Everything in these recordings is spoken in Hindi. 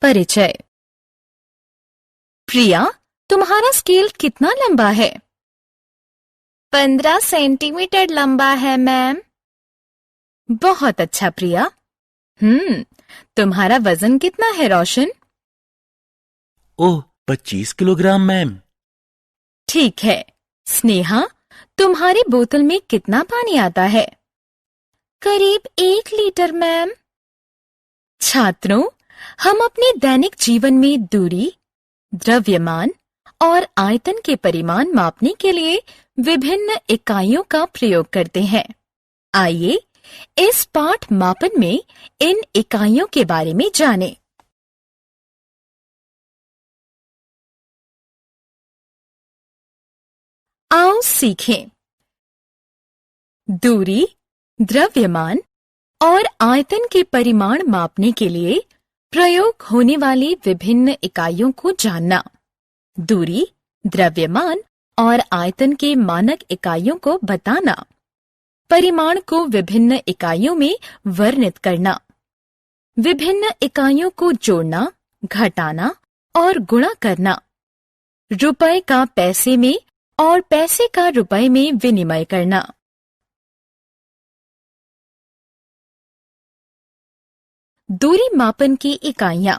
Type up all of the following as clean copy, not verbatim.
परिचय। प्रिया, तुम्हारा स्केल कितना लंबा है? 15 सेंटीमीटर लंबा है मैम। बहुत अच्छा प्रिया। तुम्हारा वजन कितना है रोशन? ओह, 25 किलोग्राम मैम। ठीक है। स्नेहा, तुम्हारी बोतल में कितना पानी आता है? करीब 1 लीटर मैम। छात्रों, हम अपने दैनिक जीवन में दूरी, द्रव्यमान और आयतन के परिमाण मापने के लिए विभिन्न इकाइयों का प्रयोग करते हैं। आइए इस पाठ मापन में इन इकाइयों के बारे में जानें। आओ सीखें। दूरी, द्रव्यमान और आयतन के परिमाण मापने के लिए प्रयोग होने वाली विभिन्न इकाइयों को जानना। दूरी, द्रव्यमान और आयतन के मानक इकाइयों को बताना। परिमाण को विभिन्न इकाइयों में वर्णित करना। विभिन्न इकाइयों को जोड़ना, घटाना और गुणा करना। रुपए का पैसे में और पैसे का रुपए में विनिमय करना। दूरी मापन की इकाइयां।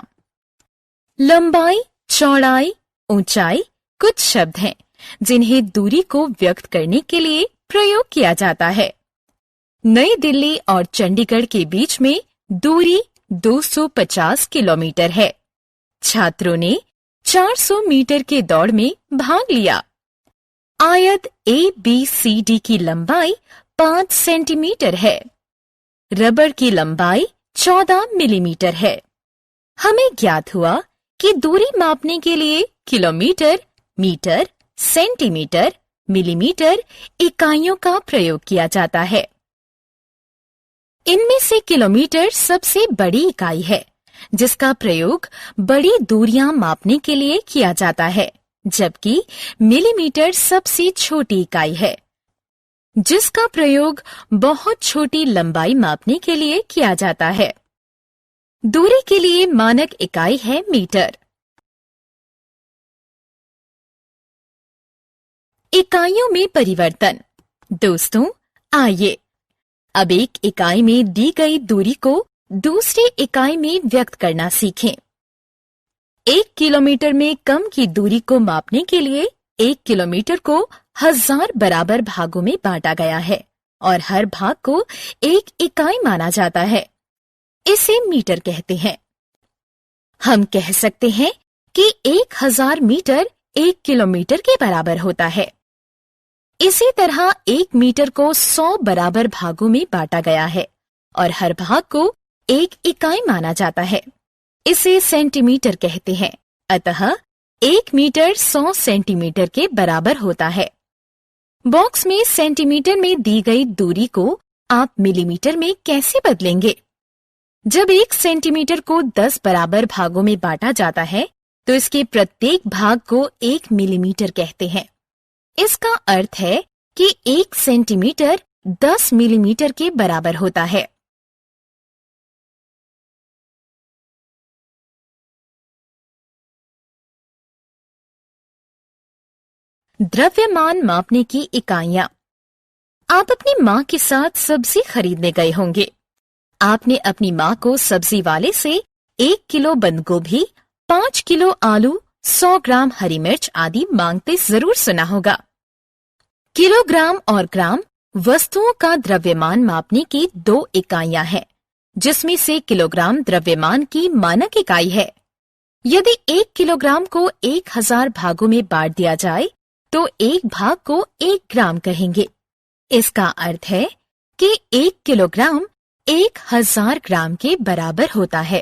लंबाई, चौड़ाई, ऊंचाई कुछ शब्द हैं जिन्हें दूरी को व्यक्त करने के लिए प्रयोग किया जाता है। नई दिल्ली और चंडीगढ़ के बीच में दूरी 250 किलोमीटर है। छात्रों ने 400 मीटर के दौड़ में भाग लिया। आयत ABCD की लंबाई 5 सेंटीमीटर है। रबर की लंबाई 14 मिलीमीटर है। हमें ज्ञात हुआ कि दूरी मापने के लिए किलोमीटर, मीटर, सेंटीमीटर, मिलीमीटर इकाइयों का प्रयोग किया जाता है। इनमें से किलोमीटर सबसे बड़ी इकाई है जिसका प्रयोग बड़ी दूरियां मापने के लिए किया जाता है, जबकि मिलीमीटर सबसे छोटी इकाई है जिसका प्रयोग बहुत छोटी लंबाई मापने के लिए किया जाता है। दूरी के लिए मानक इकाई है मीटर। इकाइयों में परिवर्तन। दोस्तों, आइए अब एक इकाई में दी गई दूरी को दूसरी इकाई में व्यक्त करना सीखें। 1 किलोमीटर में कम की दूरी को मापने के लिए 1 किलोमीटर को 1000 बराबर भागों में बांटा गया है और हर भाग को एक इकाई माना जाता है। इसे मीटर कहते हैं। हम कह सकते हैं कि 1000 मीटर 1 किलोमीटर के बराबर होता है। इसी तरह 1 मीटर को 100 बराबर भागों में बांटा गया है और हर भाग को एक इकाई माना जाता है। इसे सेंटीमीटर कहते हैं। अतः 1 मीटर 100 सेंटीमीटर के बराबर होता है। बॉक्स में सेंटीमीटर में दी गई दूरी को आप मिलीमीटर में कैसे बदलेंगे? जब 1 सेंटीमीटर को 10 बराबर भागों में बांटा जाता है तो इसके प्रत्येक भाग को 1 मिलीमीटर कहते हैं। इसका अर्थ है कि 1 सेंटीमीटर 10 मिलीमीटर के बराबर होता है। द्रव्यमान मापने की इकाइयां। आप अपनी माँ के साथ सब्जी खरीदने गए होंगे। आपने अपनी माँ को सब्जी वाले से 1 किलो बंद गोभी, 5 किलो आलू, 100 ग्राम हरी मिर्च आदि मांगते जरूर सुना होगा। किलोग्राम और ग्राम वस्तुओं का द्रव्यमान मापने की 2 इकाइयां हैं, जिसमें से किलोग्राम द्रव्यमान की मानक इकाई है। यदि 1 किलोग्राम को 1000 भागों में बांट दिया जाए तो एक भाग को 1 ग्राम कहेंगे। इसका अर्थ है कि 1 किलोग्राम 1000 ग्राम के बराबर होता है।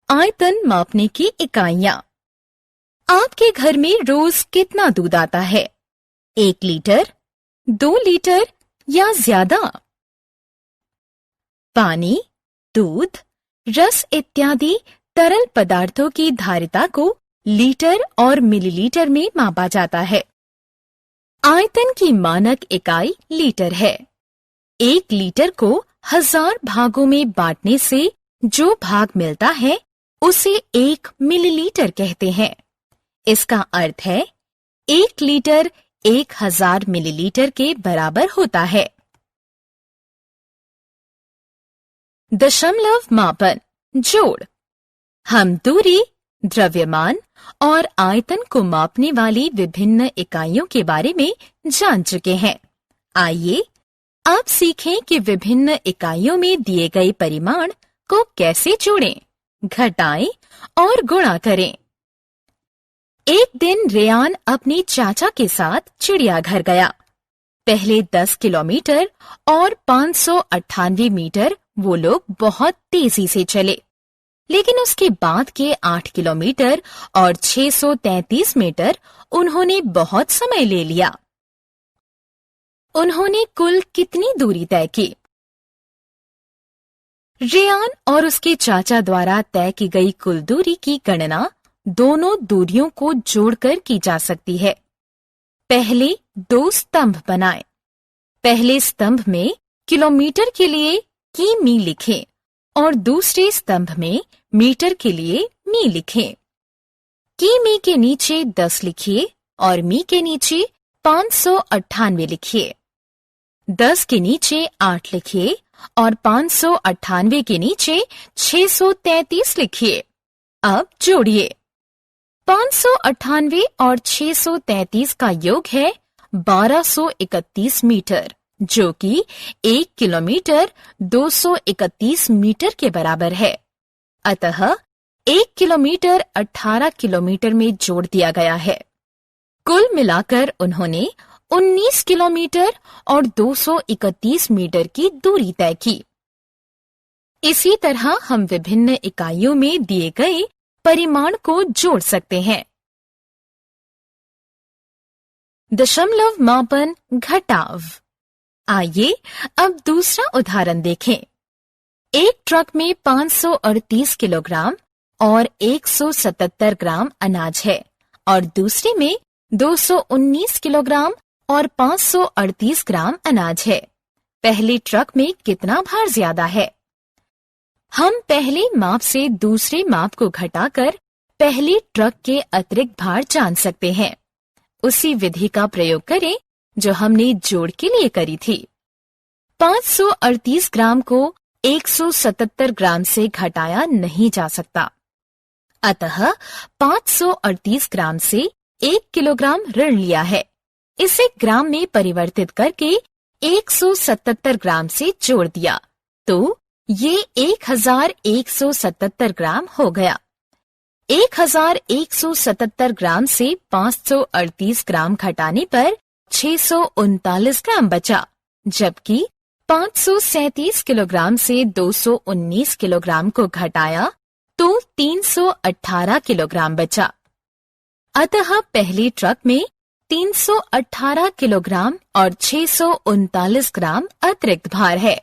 आयतन मापने की इकाइयां। आपके घर में रोज कितना दूध आता है? 1 लीटर, 2 लीटर या ज्यादा? पानी, दूध, रस इत्यादि तरल पदार्थों की धारिता को लीटर और मिलीलीटर में मापा जाता है। आयतन की मानक इकाई लीटर है। 1 लीटर को 1000 भागों में बांटने से जो भाग मिलता है उसे 1 मिलीलीटर कहते हैं। इसका अर्थ है 1 लीटर 1000 मिलीलीटर के बराबर होता है। दशमलव मापन जोड़। हम दूरी, द्रव्यमान और आयतन को मापने वाली विभिन्न इकाइयों के बारे में जान चुके हैं। आइए अब सीखें कि विभिन्न इकाइयों में दिए गए परिमाण को कैसे जोड़ें, घटाएं और गुणा करें। एक दिन रेयान अपने चाचा के साथ चिड़ियाघर गया। पहले 10 किलोमीटर और 598 मीटर वो लोग बहुत तेजी से चले, लेकिन उसके बाद के 8 किलोमीटर और 633 मीटर उन्होंने बहुत समय ले लिया। उन्होंने कुल कितनी दूरी तय की? रेयान और उसके चाचा द्वारा तय की गई कुल दूरी की गणना दोनों दूरियों को जोड़कर की जा सकती है। पहले 2 स्तंभ बनाएं। पहले स्तंभ में किलोमीटर के लिए किमी लिखें और दूसरे स्तंभ में मीटर के लिए मी लिखें। किमी के नीचे 10 लिखिए और मी के नीचे 598 लिखिए। 10 के नीचे 8 लिखिए और 598 के नीचे 633 लिखिए। अब जोड़िए। 598 और 633 का योग है 1231 मीटर, जो कि 1 किलोमीटर 231 मीटर के बराबर है। अतः 1 किलोमीटर 18 किलोमीटर में जोड़ दिया गया है। कुल मिलाकर उन्होंने 19 किलोमीटर और 231 मीटर की दूरी तय की। इसी तरह हम विभिन्न इकाइयों में दिए गए परिमाण को जोड़ सकते हैं। दशमलव मापन घटाव। आइए अब दूसरा उदाहरण देखें। एक ट्रक में 538 किलोग्राम और 177 ग्राम अनाज है और दूसरे में 219 किलोग्राम और 538 ग्राम अनाज है। पहले ट्रक में कितना भार ज्यादा है? हम पहले माप से दूसरे माप को घटाकर पहले ट्रक के अतिरिक्त भार जान सकते हैं। उसी विधि का प्रयोग करें जो हमने जोड़ के लिए करी थी। 538 ग्राम को 177 ग्राम से घटाया नहीं जा सकता। अतः 538 ग्राम से 1 किलोग्राम ऋण लिया है। इसे ग्राम में परिवर्तित करके 177 ग्राम से जोड़ दिया तो ये 1177 ग्राम हो गया। 1177 ग्राम से 538 ग्राम घटाने पर 639 ग्राम बचा, जबकि 537 किलोग्राम से 219 किलोग्राम को घटाया तो 318 किलोग्राम बचा। अतः पहले ट्रक में 318 किलोग्राम और 639 ग्राम अतिरिक्त भार है।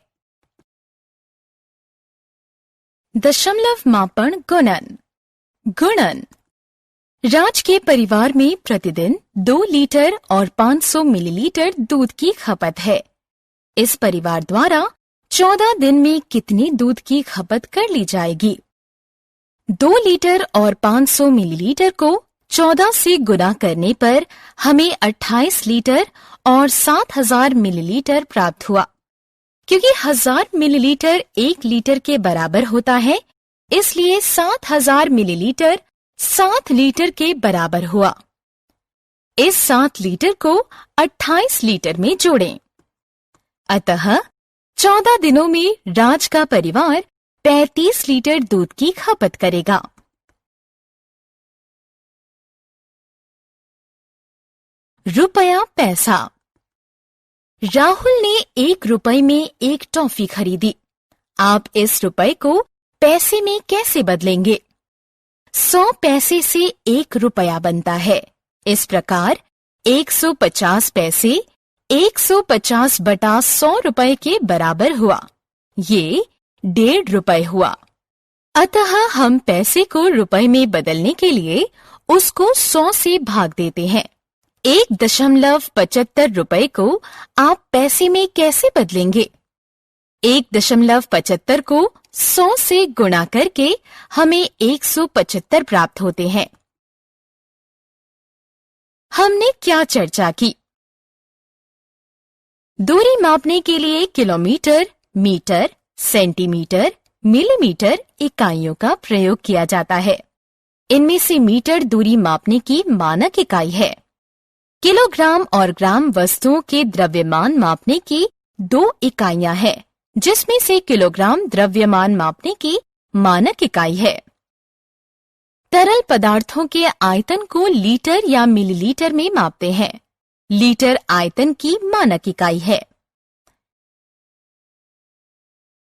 दशमलव मापन गुणन। गुणन। राज के परिवार में प्रतिदिन 2 लीटर और 500 मिलीलीटर दूध की खपत है। इस परिवार द्वारा 14 दिन में कितनी दूध की खपत कर ली जाएगी? 2 लीटर और 500 मिलीलीटर को 14 से गुणा करने पर हमें 28 लीटर और 7000 मिलीलीटर प्राप्त हुआ। क्योंकि 1000 मिलीलीटर 1 लीटर के बराबर होता है, इसलिए 7000 मिलीलीटर 7 लीटर के बराबर हुआ। इस 7 लीटर को 28 लीटर में जोड़ें। अतः 14 दिनों में राज का परिवार 35 लीटर दूध की खपत करेगा। रुपया पैसा। राहुल ने 1 रुपए में 1 टॉफी खरीदी। आप इस रुपए को पैसे में कैसे बदलेंगे? 100 पैसे से 1 रुपया बनता है। इस प्रकार 150 पैसे 150 बटा 100 रुपए के बराबर हुआ। ये 1.5 रुपए हुआ। अतः हम पैसे को रुपए में बदलने के लिए उसको 100 से भाग देते हैं। 1.75 रुपए को आप पैसे में कैसे बदलेंगे? 1.75 को 100 से गुणा करके हमें 175 प्राप्त होते हैं। हमने क्या चर्चा की? दूरी मापने के लिए किलोमीटर, मीटर, सेंटीमीटर, मिलीमीटर इकाइयों का प्रयोग किया जाता है। इनमें से मीटर दूरी मापने की मानक इकाई है। किलोग्राम और ग्राम वस्तुओं के द्रव्यमान मापने की 2 इकाइयां हैं, जिसमें से किलोग्राम द्रव्यमान मापने की मानक इकाई है। तरल पदार्थों के आयतन को लीटर या मिलीलीटर में मापते हैं। लीटर आयतन की मानक इकाई है।